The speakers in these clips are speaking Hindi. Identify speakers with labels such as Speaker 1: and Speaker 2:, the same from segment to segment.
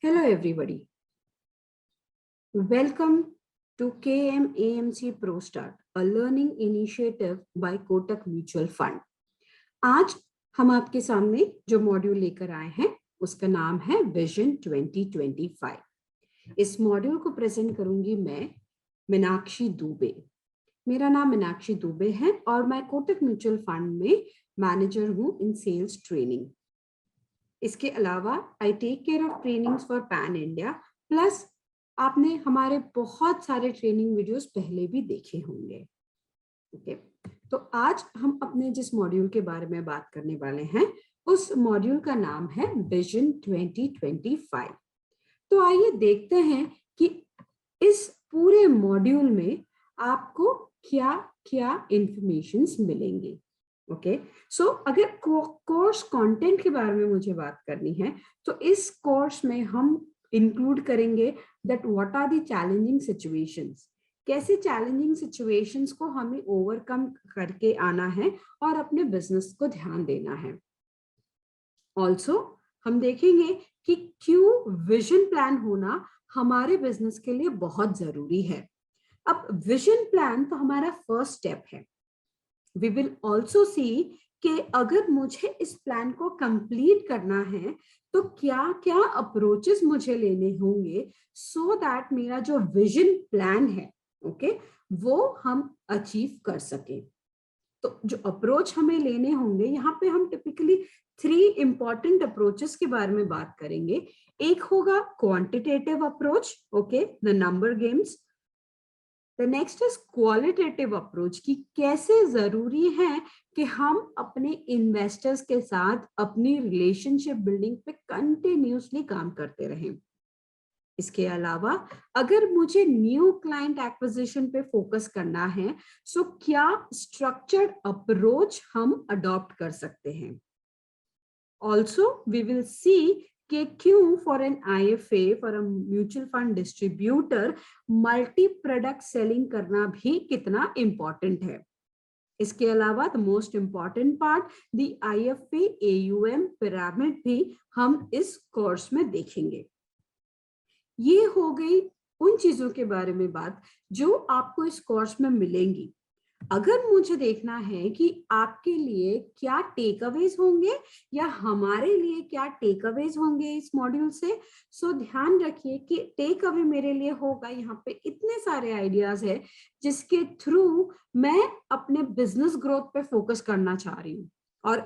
Speaker 1: Hello everybody. Welcome to KMAMC ProStart, a learning initiative by Kotak Mutual Fund. आज हम आपके सामने जो मॉड्यूल लेकर आए हैं उसका नाम है विजन 2025। इस मॉड्यूल को प्रेजेंट करूंगी मैं मीनाक्षी दुबे। मेरा नाम मीनाक्षी दुबे है और मैं कोटक म्यूचुअल फंड में मैनेजर हूं इन सेल्स ट्रेनिंग। इसके अलावा I take care of trainings for pan India, plus आपने हमारे बहुत सारे ट्रेनिंग वीडियोस पहले भी देखे होंगे। ओके, तो आज हम अपने जिस मॉड्यूल के बारे में बात करने वाले हैं उस मॉड्यूल का नाम है विजन 2025। तो आइए देखते हैं कि इस पूरे मॉड्यूल में आपको क्या क्या इंफॉर्मेशंस मिलेंगी। ओके, सो अगर कोर्स कंटेंट के बारे में मुझे बात करनी है तो इस कोर्स में हम इंक्लूड करेंगे that what are the challenging situations, कैसे चैलेंजिंग सिचुएशंस को हमें ओवरकम करके आना है और अपने बिजनेस को ध्यान देना है। ऑल्सो हम देखेंगे कि क्यों विजन प्लान होना हमारे बिजनेस के लिए बहुत जरूरी है। अब विजन प्लान तो हमारा फर्स्ट स्टेप है। We will also see कि अगर मुझे इस प्लान को कंप्लीट करना है तो क्या क्या अप्रोचेस मुझे लेने होंगे सो दैट मेरा जो विजन प्लान है वो हम अचीव कर सके। तो जो अप्रोच हमें लेने होंगे, यहाँ पे हम टिपिकली 3 इंपॉर्टेंट अप्रोचेस के बारे में बात करेंगे। एक होगा quantitative approach, the number games. The next is qualitative approach कि कैसे जरूरी है कि हम अपने इन्वेस्टर्स के साथ अपनी रिलेशनशिप बिल्डिंग पे कंटिन्यूसली काम करते रहें। इसके अलावा अगर मुझे न्यू क्लाइंट एक्विजिशन पे फोकस करना है सो क्या स्ट्रक्चर्ड अप्रोच हम अडॉप्ट कर सकते हैं। ऑल्सो वी विल सी कि क्यों for an IFA, for a mutual fund distributor, multi product selling करना भी कितना इंपॉर्टेंट है। इसके अलावा the most important part the IFA AUM pyramid भी हम इस कोर्स में देखेंगे। ये हो गई उन चीजों के बारे में बात जो आपको इस कोर्स में मिलेंगी। अगर मुझे देखना है कि आपके लिए क्या टेक अवेज होंगे या हमारे लिए क्या टेक अवेज होंगे इस मॉड्यूल से, सो ध्यान रखिए कि टेक अवे मेरे लिए होगा, यहाँ पे इतने सारे आइडियाज है जिसके थ्रू मैं अपने बिजनेस ग्रोथ पे फोकस करना चाह रही हूँ। और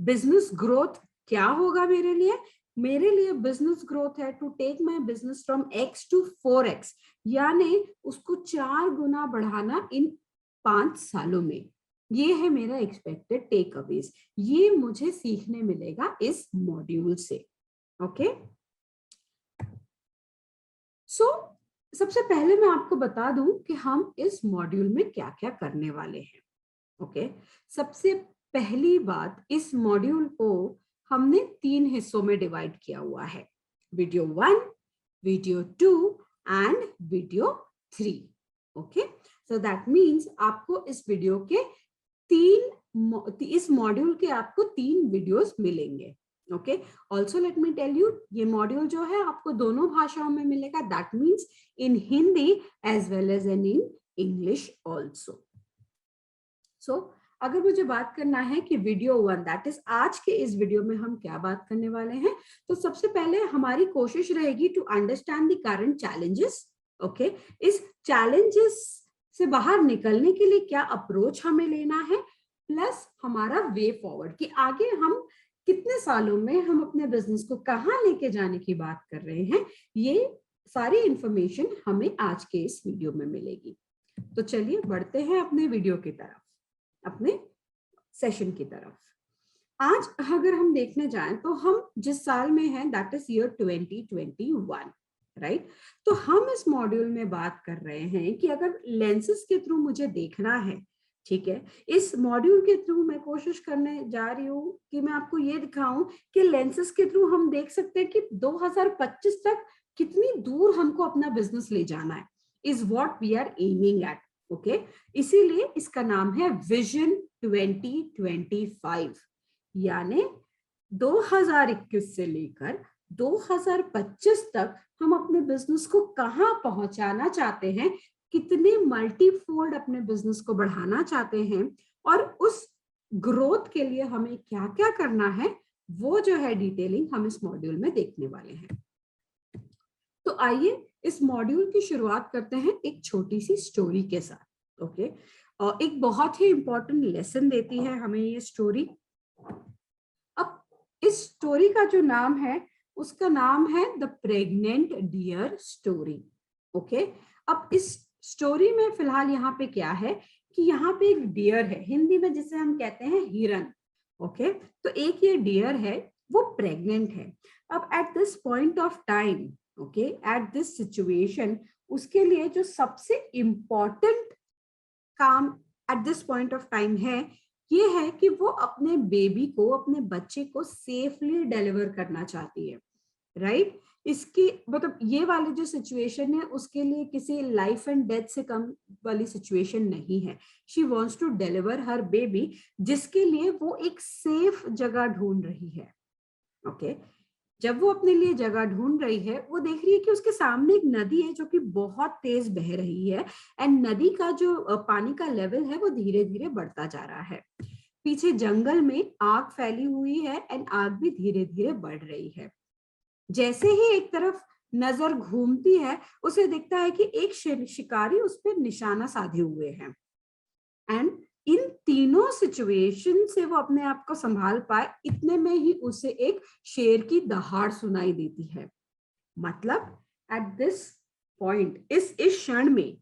Speaker 1: बिजनेस ग्रोथ क्या होगा मेरे लिए? मेरे लिए बिजनेस ग्रोथ है to take my business from X to 4X, यानी उसको 4 गुना बढ़ाना इन 5 सालों में। ये है मेरा एक्सपेक्टेड टेक अवेज। ये मुझे सीखने मिलेगा इस मॉड्यूल से। ओके, सो सबसे पहले मैं आपको बता दूं कि हम इस मॉड्यूल में क्या क्या करने वाले हैं। ओके, सबसे पहली बात, इस मॉड्यूल को हमने 3 हिस्सों में डिवाइड किया हुआ है, video 1, video 2 and video 3। Okay, so that means आपको इस वीडियो के इस मॉड्यूल के आपको 3 वीडियोस मिलेंगे। Okay, also let me tell you, ये मॉड्यूल जो है आपको दोनों भाषाओं में मिलेगा, that means in Hindi as well as in English also. So अगर मुझे बात करना है कि वीडियो 1, दैट इज आज के इस वीडियो में हम क्या बात करने वाले हैं, तो सबसे पहले हमारी कोशिश रहेगी to understand the current challenges. Okay, इस चैलेंजेस से बाहर निकलने के लिए क्या अप्रोच हमें लेना है, प्लस हमारा वे फॉरवर्ड कि आगे हम कितने सालों में हम अपने बिजनेस को कहाँ लेके जाने की बात कर रहे हैं। ये सारी इंफॉर्मेशन हमें आज के इस वीडियो में मिलेगी। तो चलिए बढ़ते हैं अपने वीडियो की तरफ, अपने सेशन की तरफ। आज अगर हम देखने जाएं तो हम जिस साल में हैं दैट इज ईयर 2021, राइट। तो हम इस मॉड्यूल में बात कर रहे हैं कि अगर लेंसेज के थ्रू मुझे देखना है, ठीक है, इस मॉड्यूल के थ्रू मैं कोशिश करने जा रही हूँ कि मैं आपको ये दिखाऊं कि लेंसेज के थ्रू हम देख सकते हैं कि 2025 तक कितनी दूर हमको अपना बिजनेस ले जाना है, is what we are aiming at. Okay, इसीलिए इसका नाम है विजन 2025, यानी 2021 से लेकर 2025 तक हम अपने बिजनेस को कहाँ पहुंचाना चाहते हैं, कितने मल्टीफोल्ड अपने बिजनेस को बढ़ाना चाहते हैं, और उस ग्रोथ के लिए हमें क्या क्या करना है, वो जो है डिटेलिंग हम इस मॉड्यूल में देखने वाले हैं। तो आइए इस मॉड्यूल की शुरुआत करते हैं एक छोटी सी स्टोरी के साथ। ओके, एक बहुत ही इंपॉर्टेंट लेसन देती है हमें ये स्टोरी। अब इस स्टोरी का जो नाम है, उसका नाम है the pregnant deer story. Okay, अब इस स्टोरी में फिलहाल यहाँ पे क्या है कि यहाँ पे एक डियर है, हिंदी में जिसे हम कहते हैं हिरन। ओके, तो एक ये डियर है, वो प्रेग्नेंट है। अब at this point of time, okay, at this situation, उसके लिए जो सबसे इम्पोर्टेंट काम at this point of time है, ये है कि वो अपने बेबी को, अपने बच्चे को सेफली डिलीवर करना चाहती है, राइट? इसकी मतलब ये वाली जो सिचुएशन है, उसके लिए किसी लाइफ एंड डेथ से कम वाली सिचुएशन नहीं है। She wants to deliver her baby, जिसके लिए वो एक सेफ जगह ढूंढ रही है। ओके, जब वो अपने लिए जगह ढूंढ रही है, वो देख रही है कि उसके सामने एक नदी है जो कि बहुत तेज बह रही है, एंड नदी का जो पानी का लेवल है वो धीरे धीरे बढ़ता जा रहा है। पीछे जंगल में आग फैली हुई है, एंड आग भी धीरे धीरे बढ़ रही है। जैसे ही एक तरफ नजर घूमती है, उसे दिखता है कि एक शिकारी उस पर निशाना साधे हुए हैं, एंड इन तीनों सिचुएशन से वो अपने आप को संभाल पाए, इतने में ही उसे एक शेर की दहाड़ सुनाई देती है। मतलब एट दिस पॉइंट, इस क्षण में,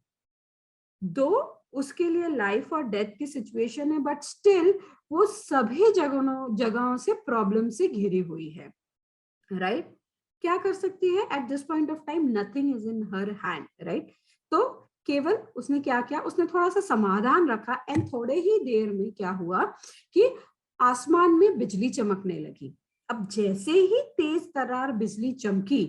Speaker 1: दो उसके लिए लाइफ और डेथ की सिचुएशन है, बट स्टिल वो सभी जगहों से प्रॉब्लम से घिरी हुई है, राइट? क्या कर सकती है at this point of time? Nothing is in her hand, right? तो केवल उसने क्या किया, उसने थोड़ा सा समाधान रखा, एंड थोड़े ही देर में क्या हुआ कि आसमान में बिजली चमकने लगी। अब जैसे ही तेज तर्रार बिजली चमकी,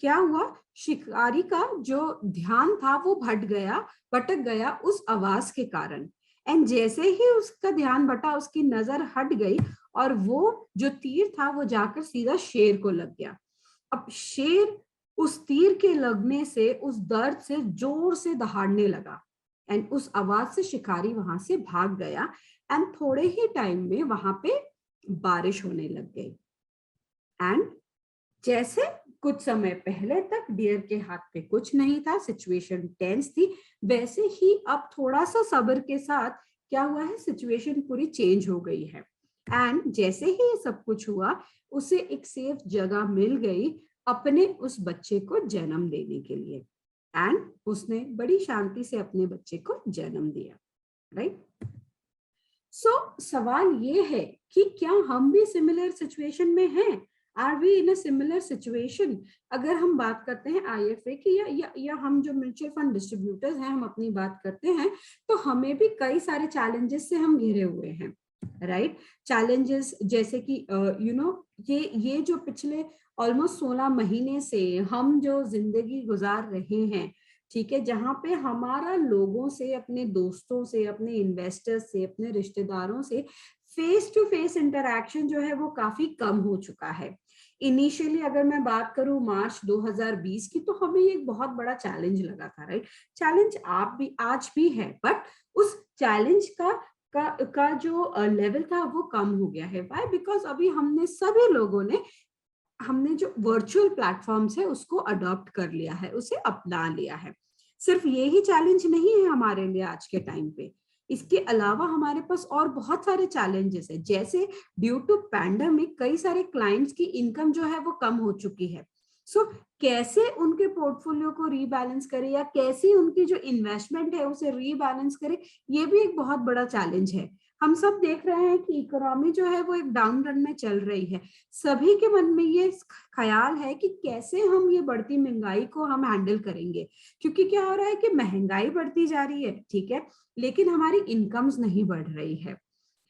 Speaker 1: क्या हुआ, शिकारी का जो ध्यान था वो भटक गया उस आवाज के कारण। एंड जैसे ही उसका ध्यान बटा, उसकी नजर हट गई, और वो जो तीर था वो जाकर सीधा शेर को लग गया। अब शेर उस तीर के लगने से, उस दर्द से जोर से दहाड़ने लगा, एंड उस आवाज से शिकारी वहां से भाग गया, एंड थोड़े ही टाइम में वहां पे बारिश होने लग गई। एंड जैसे कुछ समय पहले तक डियर के हाथ पे कुछ नहीं था, सिचुएशन टेंस थी, वैसे ही अब थोड़ा सा सब्र के साथ क्या हुआ है, सिचुएशन पूरी चेंज हो गई है। एंड जैसे ही ये सब कुछ हुआ, उसे एक सेफ जगह मिल गई अपने उस बच्चे को जन्म देने के लिए, एंड उसने बड़ी शांति से अपने बच्चे को जन्म दिया, राइट? सो सवाल ये है कि क्या हम भी सिमिलर सिचुएशन में हैं? Are we in a similar situation? अगर हम बात करते हैं आईएफए की, या हम जो म्यूचुअल फंड डिस्ट्रीब्यूटर्स हैं, हम अपनी बात करते हैं, तो हमें भी कई सारे चैलेंजेस से हम घिरे हुए हैं, राइट? चैलेंजेस जैसे कि ये जो पिछले ऑलमोस्ट 16 महीने से हम जो जिंदगी गुजार रहे हैं, ठीक है, जहां पे हमारा लोगों से, अपने दोस्तों से, अपने इन्वेस्टर्स से, अपने रिश्तेदारों से फेस टू फेस इंटरैक्शन जो है वो काफी कम हो चुका है। इनिशियली अगर मैं बात करूं मार्च 2020 की, तो हमें एक बहुत बड़ा चैलेंज लगा था, राइट? चैलेंज आप भी आज भी है, बट उस चैलेंज का जो लेवल था वो कम हो गया है। व्हाई? बिकॉज अभी हमने जो वर्चुअल प्लेटफॉर्म्स है उसको अडॉप्ट कर लिया है, उसे अपना लिया है। सिर्फ यही चैलेंज नहीं है हमारे लिए आज के टाइम पे, इसके अलावा हमारे पास और बहुत सारे चैलेंजेस है। जैसे ड्यू टू पैंडेमिक कई सारे क्लाइंट्स की इनकम जो है वो कम हो चुकी है। सो कैसे उनके पोर्टफोलियो को रीबैलेंस करें, या कैसे उनकी जो इन्वेस्टमेंट है उसे रीबैलेंस करें, ये भी एक बहुत बड़ा चैलेंज है। हम सब देख रहे हैं कि इकोनॉमी जो है वो एक डाउन रन में चल रही है। सभी के मन में ये ख्याल है कि कैसे हम ये बढ़ती महंगाई को हम हैंडल करेंगे, क्योंकि क्या हो रहा है कि महंगाई बढ़ती जा रही है, ठीक है, लेकिन हमारी इनकम्स नहीं बढ़ रही है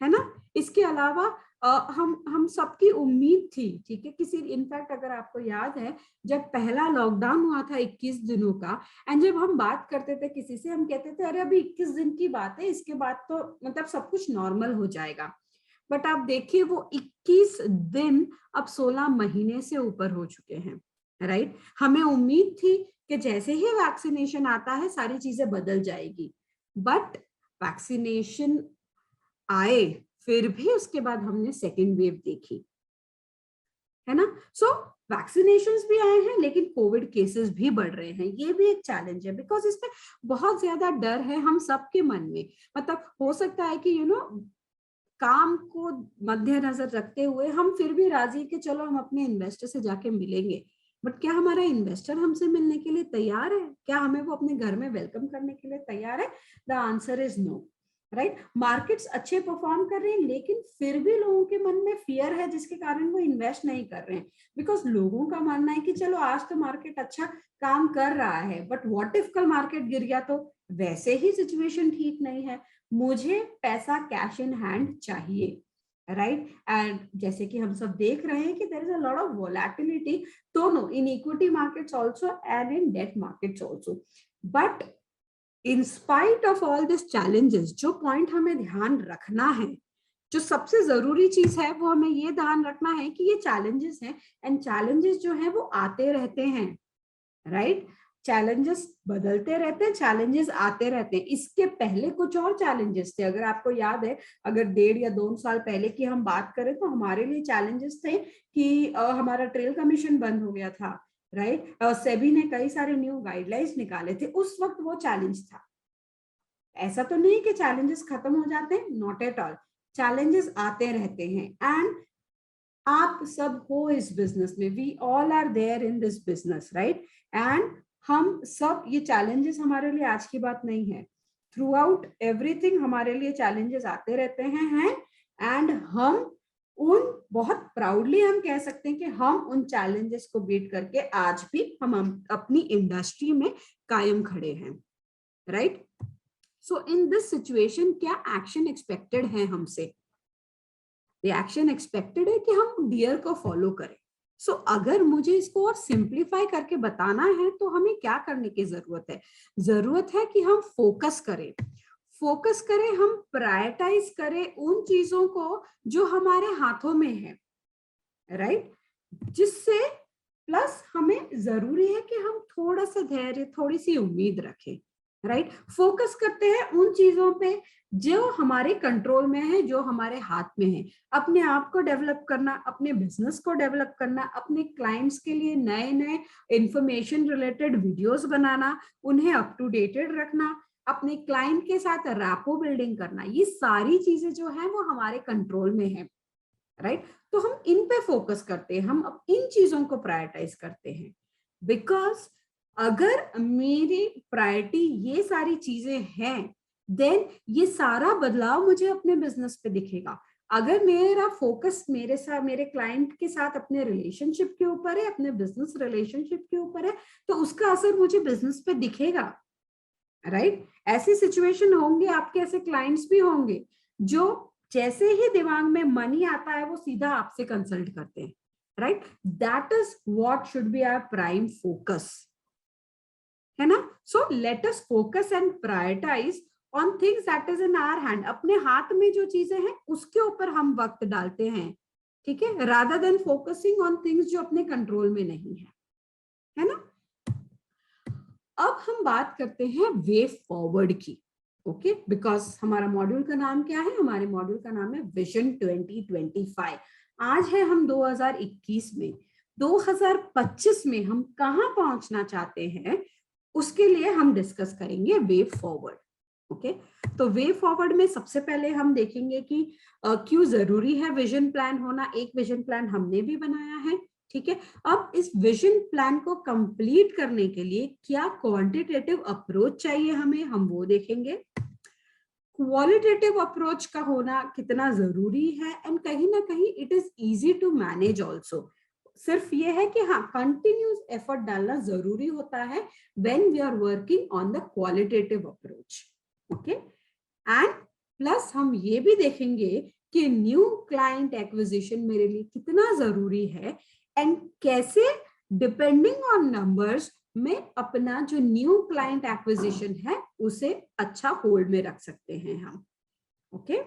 Speaker 1: ना? इसके अलावा हम सबकी उम्मीद थी, ठीक है, किसी, इनफैक्ट अगर आपको याद है, जब पहला लॉकडाउन हुआ था 21 दिनों का, एंड जब हम बात करते थे किसी से, हम कहते थे अरे अभी 21 दिन की बात है, इसके बाद तो मतलब सब कुछ नॉर्मल हो जाएगा। बट आप देखिए वो 21 दिन अब 16 महीने से ऊपर हो चुके हैं, राइट। हमें उम्मीद थी कि जैसे ही वैक्सीनेशन आता है सारी चीजें बदल जाएगी, बट वैक्सीनेशन आए फिर भी उसके बाद हमने सेकेंड वेव देखी, है ना। सो वैक्सीनेशंस भी आए हैं लेकिन कोविड केसेस भी बढ़ रहे हैं, ये भी एक चैलेंज है, बिकॉज इसमें बहुत ज्यादा डर है हम सबके मन में। मतलब हो सकता है कि काम को मद्देनजर रखते हुए हम फिर भी राजी कि चलो हम अपने इन्वेस्टर से जाके मिलेंगे, बट क्या हमारा इन्वेस्टर हमसे मिलने के लिए तैयार है? क्या हमें वो अपने घर में वेलकम करने के लिए तैयार है? The answer is no, right. Markets अच्छे परफॉर्म कर रहे हैं लेकिन फिर भी लोगों के मन में फियर है जिसके कारण वो इन्वेस्ट नहीं कर रहे हैं, बिकॉज लोगों का मानना है कि चलो आज तो मार्केट अच्छा काम कर रहा है, बट व्हाट इफ कल मार्केट गिर गया तो? वैसे ही सिचुएशन ठीक नहीं है, मुझे पैसा कैश इन हैंड चाहिए, राइट। एंड जैसे कि हम सब देख रहे हैं कि there is a lot of volatility दोनों, in equity markets also and in debt markets also. But in spite of all this challenges, जो पॉइंट हमें ध्यान रखना है, जो सबसे जरूरी चीज है वो हमें ये ध्यान रखना है कि ये चैलेंजेस हैं एंड चैलेंजेस जो हैं वो आते रहते हैं, राइट। चैलेंजेस बदलते रहते हैं, चैलेंजेस आते रहते हैं। इसके पहले कुछ और चैलेंजेस थे, अगर आपको याद है, अगर 1.5 या 2 साल पहले की हम बात करें तो हमारे लिए चैलेंजेस थे कि हमारा ट्रेल कमीशन बंद हो गया था, राइट। सेबी ने कई सारे न्यू गाइडलाइंस निकाले थे, उस वक्त वो चैलेंज था। ऐसा तो नहीं कि चैलेंजेस खत्म हो जाते हैं, नॉट एट ऑल, चैलेंजेस आते रहते हैं। एंड आप सब हो इस बिजनेस में, we all are there in this business, right. And हम सब, ये चैलेंजेस हमारे लिए आज की बात नहीं है, थ्रू आउट एवरीथिंग हमारे लिए चैलेंजेस आते रहते हैं एंड हम उन, बहुत प्राउडली हम कह सकते हैं कि हम उन चैलेंजेस को बीट करके आज भी हम अपनी इंडस्ट्री में कायम खड़े हैं, right. So in this situation क्या एक्शन एक्सपेक्टेड है हमसे? रिएक्शन एक्सपेक्टेड है कि हम डियर को फॉलो करें। सो अगर मुझे इसको और सिंप्लीफाई करके बताना है तो हमें क्या करने की जरूरत है? जरूरत है कि हम फोकस करें, फोकस करें, हम प्रायोरिटाइज करें उन चीजों को जो हमारे हाथों में है, राइट। जिससे प्लस हमें जरूरी है कि हम थोड़ा सा धैर्य, थोड़ी सी उम्मीद रखें, राइट। फोकस करते हैं उन चीजों पे जो हमारे कंट्रोल में है, जो हमारे हाथ में है। अपने आप को डेवलप करना, अपने बिजनेस को डेवलप करना, अपने क्लाइंट्स के लिए नए नए इंफॉर्मेशन रिलेटेड वीडियोस बनाना, उन्हें अप टू डेटेड रखना, अपने क्लाइंट के साथ रैपो बिल्डिंग करना, ये सारी चीजें जो है वो हमारे कंट्रोल में है, राइट। तो हम इन पे फोकस करते हैं, हम अब इन चीजों को प्रायोरिटाइज करते हैं, बिकॉज अगर मेरी प्रायोरिटी ये सारी चीजें हैं, देन ये सारा बदलाव मुझे अपने बिजनेस पे दिखेगा। अगर मेरा फोकस मेरे साथ, मेरे क्लाइंट के साथ अपने रिलेशनशिप के ऊपर है, अपने बिजनेस रिलेशनशिप के ऊपर है, तो उसका असर मुझे बिजनेस पे दिखेगा, राइट। ऐसी सिचुएशन होंगे, आपके ऐसे क्लाइंट्स भी होंगे जो जैसे ही दिमाग में मनी आता है वो सीधा आपसे कंसल्ट करते हैं, right. That is what should be our prime focus, है ना। So let us focus and prioritise on things that is in our hand. अपने हाथ में जो चीजें हैं उसके ऊपर हम वक्त डालते हैं, ठीक है, rather than focusing on things जो अपने कंट्रोल में नहीं है ना। अब हम बात करते हैं वे फॉरवर्ड की, ओके, बिकॉज हमारा मॉड्यूल का नाम क्या है? हमारे मॉड्यूल का नाम है विजन 2025। आज है हम 2021 में, 2025 में हम कहां पहुंचना चाहते हैं उसके लिए हम डिस्कस करेंगे वे फॉरवर्ड, ओके। तो वे फॉरवर्ड में सबसे पहले हम देखेंगे कि क्यों जरूरी है विजन प्लान होना। एक विजन प्लान हमने भी बनाया है, ठीक है। अब इस विजन प्लान को कंप्लीट करने के लिए क्या क्वांटिटेटिव अप्रोच चाहिए हमें, हम वो देखेंगे। क्वालिटेटिव अप्रोच का होना कितना जरूरी है, एंड कहीं ना कहीं it is easy to manage also. सिर्फ ये है कि हाँ, कंटिन्यूस एफर्ट डालना जरूरी होता है when we are working on the qualitative approach, okay. And plus हम ये भी देखेंगे कि न्यू क्लाइंट एक्विजिशन मेरे लिए कितना जरूरी है एंड कैसे डिपेंडिंग ऑन नंबर्स में अपना जो न्यू क्लाइंट एक्विजिशन है उसे अच्छा होल्ड में रख सकते हैं हम, ओके।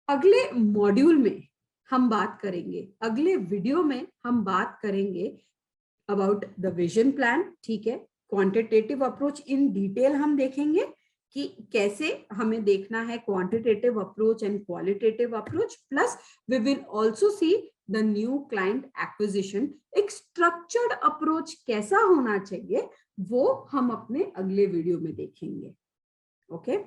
Speaker 1: अगले मॉड्यूल में हम बात करेंगे, अगले वीडियो में हम बात करेंगे अबाउट द विजन प्लान, ठीक है। क्वांटिटेटिव अप्रोच इन डिटेल हम देखेंगे कि कैसे हमें देखना है quantitative approach and qualitative approach, plus we will also see the new client acquisition. एक स्ट्रक्चर्ड अप्रोच कैसा होना चाहिए वो हम अपने अगले वीडियो में देखेंगे। ओके,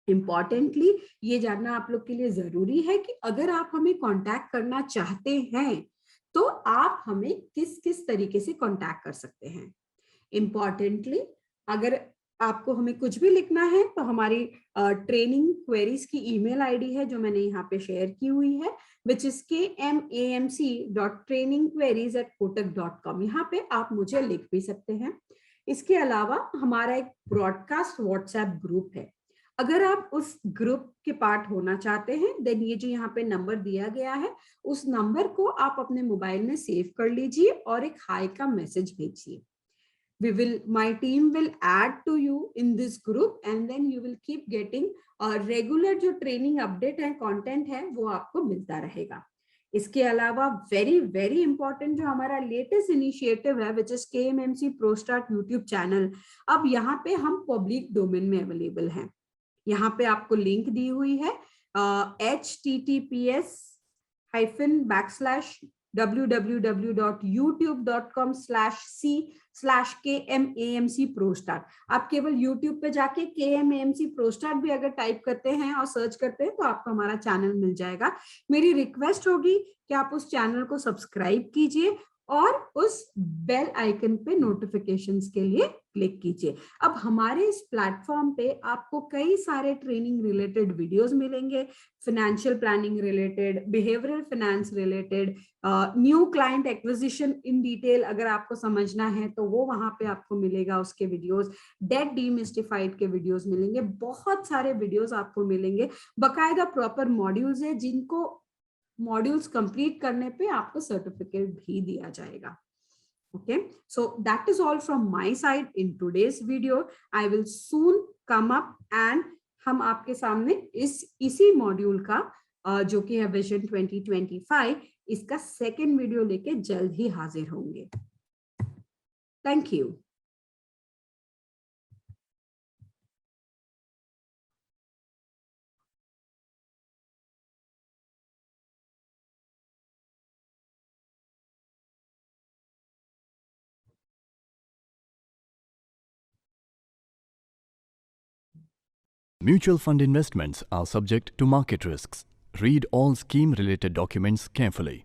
Speaker 1: इंपॉर्टेंटली ये जानना आप लोग के लिए जरूरी है कि अगर आप हमें कांटेक्ट करना चाहते हैं तो आप हमें किस किस तरीके से कांटेक्ट कर सकते हैं। इंपॉर्टेंटली अगर आपको हमें कुछ भी लिखना है तो हमारी ट्रेनिंग क्वेरीज की ईमेल आईडी है जो मैंने यहाँ पे शेयर की हुई है, विच इज kmamc.trainingqueries@kotak.com। यहाँ पे आप मुझे लिख भी सकते हैं। इसके अलावा हमारा एक ब्रॉडकास्ट व्हाट्सएप ग्रुप है। अगर आप उस ग्रुप के पार्ट होना चाहते हैं देन ये जो यहाँ पे नंबर दिया गया है उस नंबर को आप अपने मोबाइल में सेव कर लीजिए और एक हाई का मैसेज भेजिए। my team will add to you in this group and then you will keep getting regular जो ट्रेनिंग अपडेट है, कंटेंट है, वो आपको मिलता रहेगा। इसके अलावा वेरी वेरी इंपॉर्टेंट जो हमारा लेटेस्ट इनिशिएटिव है which is KMMC ProStart YouTube channel, अब यहाँ पे हम पब्लिक डोमेन में अवेलेबल हैं। यहाँ पे आपको लिंक दी हुई है https://www.youtube.com/c/KMAMC ProStart। आप केवल YouTube पे जाके KMAMC ProStart भी अगर टाइप करते हैं और सर्च करते हैं तो आपको हमारा चैनल मिल जाएगा। मेरी रिक्वेस्ट होगी कि आप उस चैनल को सब्सक्राइब कीजिए और उस बेल आइकन पे नोटिफिकेशंस के लिए क्लिक कीजिए। अब हमारे इस प्लेटफॉर्म पे आपको कई सारे ट्रेनिंग रिलेटेड वीडियोस मिलेंगे, financial planning related, behavioural finance related, new client acquisition in detail अगर आपको समझना है तो वो वहां पे आपको मिलेगा, उसके वीडियोस, डेट डीमिस्टिफाइड के वीडियोस मिलेंगे, बहुत सारे वीडियोस आपको मिलेंगे, बकायदा प्रॉपर मॉड्यूल्स है जिनको मॉड्यूल्स कंप्लीट करने पे आपको सर्टिफिकेट भी दिया जाएगा। Okay, so that is all from my side in today's video. I will soon come up and हम आपके सामने इसी मॉड्यूल का जो कि है विजन 2025, इसका सेकेंड वीडियो लेके जल्द ही हाजिर होंगे। Thank you.
Speaker 2: Mutual fund investments are subject to market risks. Read all scheme-related documents carefully.